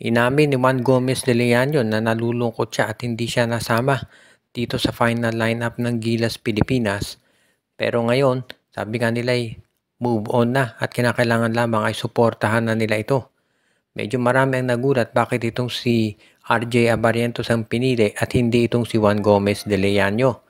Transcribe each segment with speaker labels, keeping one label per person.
Speaker 1: Inamin ni Juan Gomez de Leaño na nalulungkot siya at hindi siya nasama dito sa final lineup ng Gilas Pilipinas. Pero ngayon, sabi nga nila ay move on na at kinakailangan lamang ay suportahan na nila ito. Medyo marami ang nagulat bakit itong si RJ Abarientos ang pinili at hindi itong si Juan Gomez de Leaño.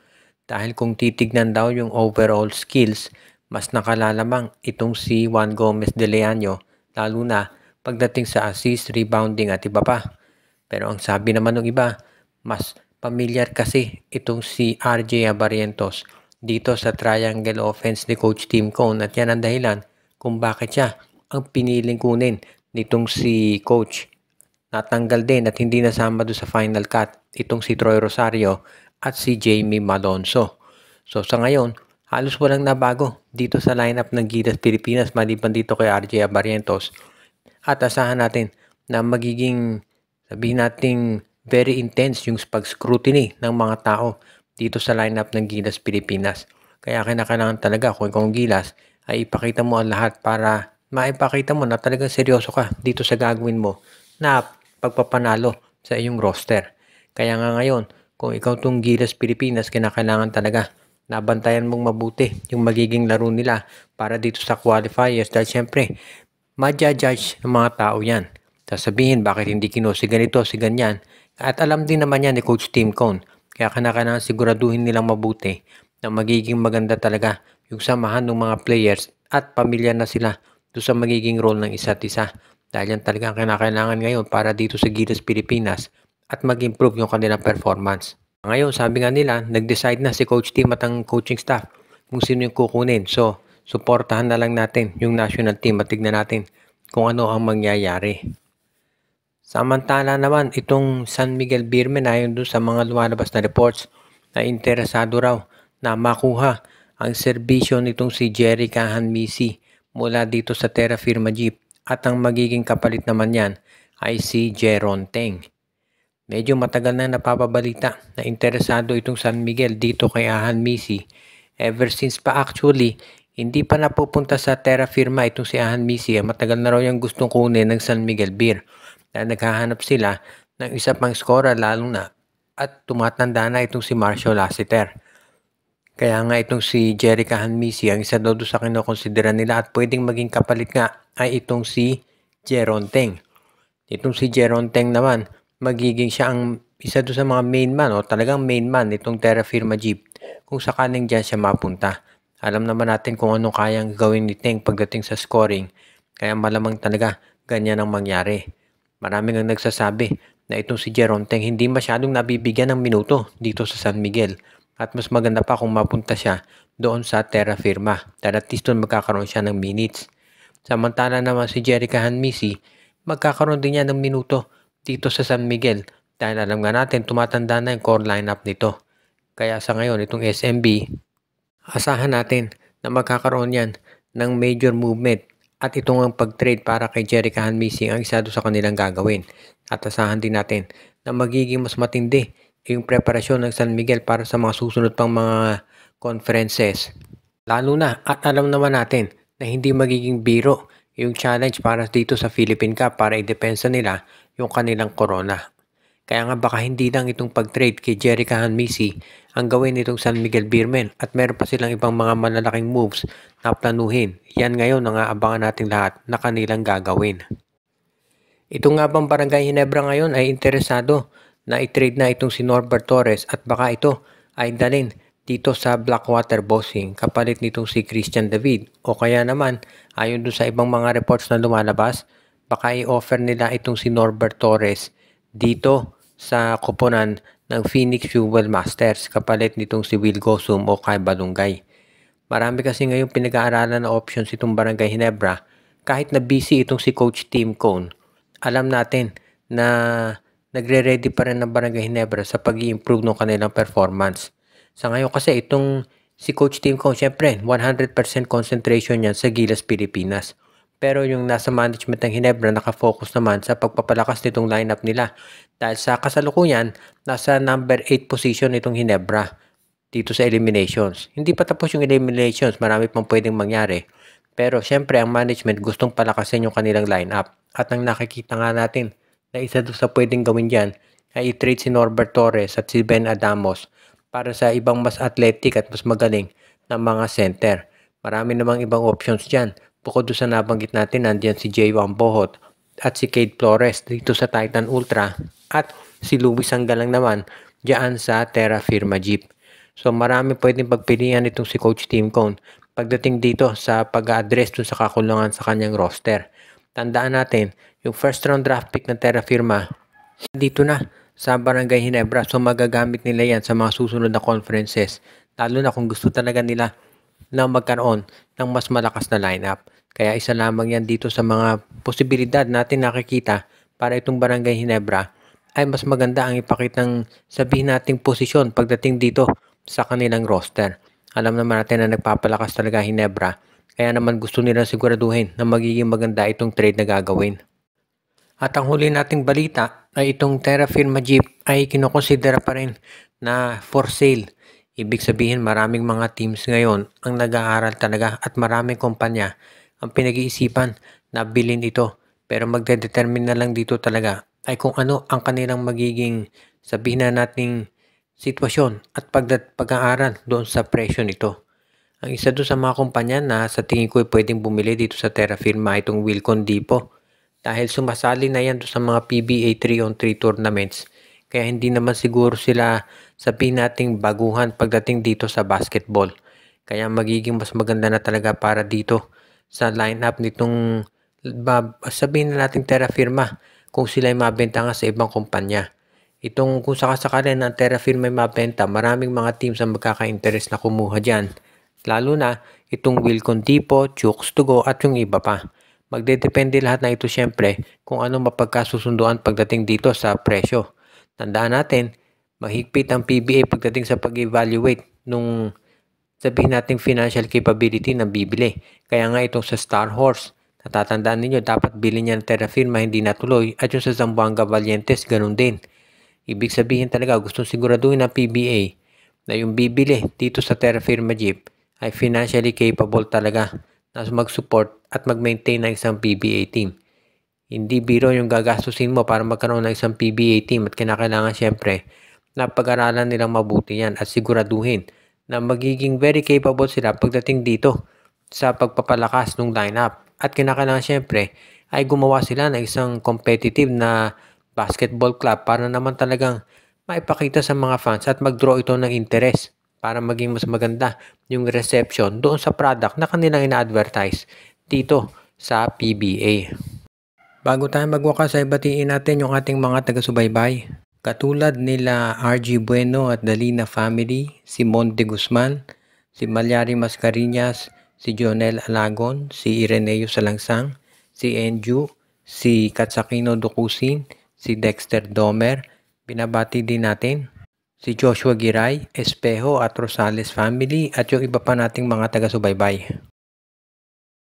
Speaker 1: Dahil kung titignan daw yung overall skills, mas nakalalamang itong si Juan Gomez de Leaño, lalo na pagdating sa assist, rebounding at iba pa. Pero ang sabi naman ng iba, mas pamilyar kasi itong si RJ Abarientos dito sa triangle offense ni Coach Tim Cone at yan ang dahilan kung bakit siya ang piniling kunin nitong si Coach. Natanggal din at hindi nasama doon sa final cut itong si Troy Rosario at si Jamie Malonzo. So sa ngayon, halos walang nabago dito sa lineup ng Gilas Pilipinas maliban dito kay RJ Abarientos. At asahan natin na magiging, sabihin natin, very intense yung pag-scrutiny ng mga tao dito sa lineup ng Gilas Pilipinas. Kaya kinakailangan talaga kung ikaw ang Gilas ay ipakita mo ang lahat para maipakita mo na talagang seryoso ka dito sa gagawin mo na pagpapanalo sa iyong roster. Kaya nga ngayon, kung ikaw tong Gilas Pilipinas, kinakailangan talaga nabantayan mong mabuti yung magiging laro nila para dito sa qualifiers dahil syempre, ma-judge ng mga tao yan. Sasabihin bakit hindi si ganito, si ganyan. At alam din naman yan ni Coach Tim Cone. Kaya kinakailangan siguraduhin nilang mabuti na magiging maganda talaga yung samahan ng mga players at pamilya na sila doon sa magiging role ng isa't isa. Dahil yan talaga ang kinakailangan ngayon para dito sa Gilas Pilipinas at mag-improve yung kanilang performance. Ngayon, sabi nga nila, nag-decide na si Coach Tim at ang coaching staff kung sino yung kukunin. So, suportahan na lang natin yung national team at tignan natin kung ano ang mangyayari. Samantala naman, itong San Miguel Beermen ayon doon sa mga lumalabas na reports na interesado raw na makuha ang serbisyo nitong si Jerry Kahanmisi mula dito sa Terra Firma Jeep at ang magiging kapalit naman yan ay si Jeron Teng. Medyo matagal na napapabalita na interesado itong San Miguel dito kay Hanmisi. Ever since pa actually, hindi pa napupunta sa Terra Firma itong si Hanmisi. Matagal na raw yung gustong kunin ng San Miguel Beer. Dahil naghahanap sila ng isa pang scorer lalo na at tumatanda na itong si Marshall Lassiter. Kaya nga itong si Jerry Kahanmisi ang isa daw sa kinokonsidera nila at pwedeng maging kapalit nga ay itong si Jeron Teng. Itong si Jeron Teng naman, magiging siya ang isa doon sa mga main man o talagang main man itong Terra Firma Jeep kung sakaling dyan siya mapunta. Alam naman natin kung anong kayang gawin ni Teng pagdating sa scoring, kaya malamang talaga ganyan ang mangyari. Maraming ang nagsasabi na itong si Jeron Teng hindi masyadong nabibigyan ng minuto dito sa San Miguel at mas maganda pa kung mapunta siya doon sa Terra Firma dahil at least doon magkakaroon siya ng minutes. Samantala naman si Jerry Kahanmisi, magkakaroon din niya ng minuto dito sa San Miguel dahil alam nga natin tumatanda na yung core lineup nito. Kaya sa ngayon itong SMB, asahan natin na magkakaroon yan ng major movement at itong ang pag-trade para kay Jerry Kahanmisi ang isa doon sa kanilang gagawin. At asahan din natin na magiging mas matindi yung preparasyon ng San Miguel para sa mga susunod pang mga conferences. Lalo na at alam naman natin na hindi magiging biro yung challenge para dito sa Philippine Cup para idepensa nila yung kanilang corona. Kaya nga baka hindi lang itong pag-trade kay Jerry Kahanmisi ang gawin nitong San Miguel Beermen at meron pa silang ibang mga malalaking moves na planuhin. Yan ngayon ang aabangan nating lahat na kanilang gagawin. Ito nga bang Barangay Ginebra ngayon ay interesado na i-trade na itong si Norbert Torres at baka ito ay dalhin dito sa Blackwater Bossing kapalit nitong si Christian David o kaya naman ayon doon sa ibang mga reports na lumalabas baka i-offer nila itong si Norbert Torres dito sa koponan ng Phoenix Fuel Masters kapalit nitong si Will Gosum o Kai Balungay. Marami kasi ngayon pinag-aaralan na options itong Barangay Ginebra kahit na busy itong si Coach Tim Cone. Alam natin na nagre-ready pa rin ng Barangay Ginebra sa pag-i-improve ng kanilang performance. Sa ngayon kasi itong si Coach Tim Cone, syempre 100% concentration yan sa Gilas Pilipinas. Pero yung nasa management ng Ginebra nakafocus naman sa pagpapalakas nitong lineup nila. Dahil sa kasalukuyan, nasa number 8 position itong Ginebra dito sa eliminations. Hindi pa tapos yung eliminations, marami pang pwedeng mangyari. Pero syempre ang management gustong palakasin yung kanilang lineup. At ang nakikita nga natin na isa doon sa pwedeng gawin dyan ay i-trade si Norbert Torres at si Ben Adamos para sa ibang mas athletic at mas magaling na mga center. Marami namang ibang options dyan. Bukod doon sa nabanggit natin, nandiyan si J1 Bohot at si Cade Flores dito sa Titan Ultra at si Luis Anggalang naman dyan sa Terra Firma Jeep. So marami pwedeng pagpilian itong si Coach Tim Cone pagdating dito sa pag-address dun sa kakulangan sa kanyang roster. Tandaan natin, yung first round draft pick ng Terra Firma dito na sa Barangay Ginebra. So magagamit nila yan sa mga susunod na conferences. Lalo na kung gusto talaga nila na magkaroon ng mas malakas na lineup. Kaya isa lamang yan dito sa mga posibilidad natin nakikita para itong Barangay Ginebra ay mas maganda ang ipakitang sabihin nating posisyon pagdating dito sa kanilang roster. Alam naman natin na nagpapalakas talaga Ginebra, kaya naman gusto nila siguraduhin na magiging maganda itong trade na gagawin. At ang huli nating balita ay itong Terra Firma Jeep ay kinokonsidera pa rin na for sale. Ibig sabihin maraming mga teams ngayon ang nag-aaral talaga at maraming kumpanya ang pinag-iisipan na bilhin ito. Pero magdedetermine na lang dito talaga ay kung ano ang kanilang magiging sabihin na nating sitwasyon at pag-aaral doon sa presyo nito. Ang isa doon sa mga kumpanya na sa tingin ko ay pwedeng bumili dito sa Terra Firma itong Wilcon Depot dahil sumasali na yan doon sa mga PBA 3-on-3 tournaments. Kaya hindi naman siguro sila sabihin nating baguhan pagdating dito sa basketball. Kaya magiging mas maganda na talaga para dito sa lineup nitong sabihin na nating Terra Firma kung sila ay mabenta nga sa ibang kumpanya. Itong kung sakasakali ng Terra Firma ay mabenta, maraming mga teams ang magkaka-interest na kumuha dyan. Lalo na itong Wilcon Depot, Chooks to Go at yung iba pa. Magdedepende lahat na ito syempre kung ano mapagkasusunduan pagdating dito sa presyo. Tandaan natin, mahigpit ang PBA pagdating sa pag-evaluate nung sabihin natin financial capability ng bibili. Kaya nga itong sa Star Horse, natatandaan ninyo dapat bilhin niya ng Terra Firma hindi natuloy at yung sa Zamboanga Valientes ganun din. Ibig sabihin talaga gustong siguraduhin ng PBA na yung bibili dito sa Terra Firma Jeep ay financially capable talaga na mag-support at mag-maintain ng isang PBA team. Hindi biro yung gagastusin mo para magkaroon ng isang PBA team at kinakailangan syempre na pag-aralan nilang mabuti yan at siguraduhin na magiging very capable sila pagdating dito sa pagpapalakas ng lineup. At kinakailangan syempre ay gumawa sila ng isang competitive na basketball club para naman talagang maipakita sa mga fans at mag-draw ito ng interest para maging mas maganda yung reception doon sa product na kanilang ina-advertise dito sa PBA. Bago tayo magwakas ay batiin natin yung ating mga taga-subaybay. Katulad nila RG Bueno at Dalina Family, si Monte Guzman, si Malyari Mascareñas, si Jonel Alagon, si Ireneo Salangsang, si Enju, si Katsakino Dukusin, si Dexter Domer, binabati din natin si Joshua Giray, Espejo at Rosales Family at yung iba pa nating mga taga-subaybay.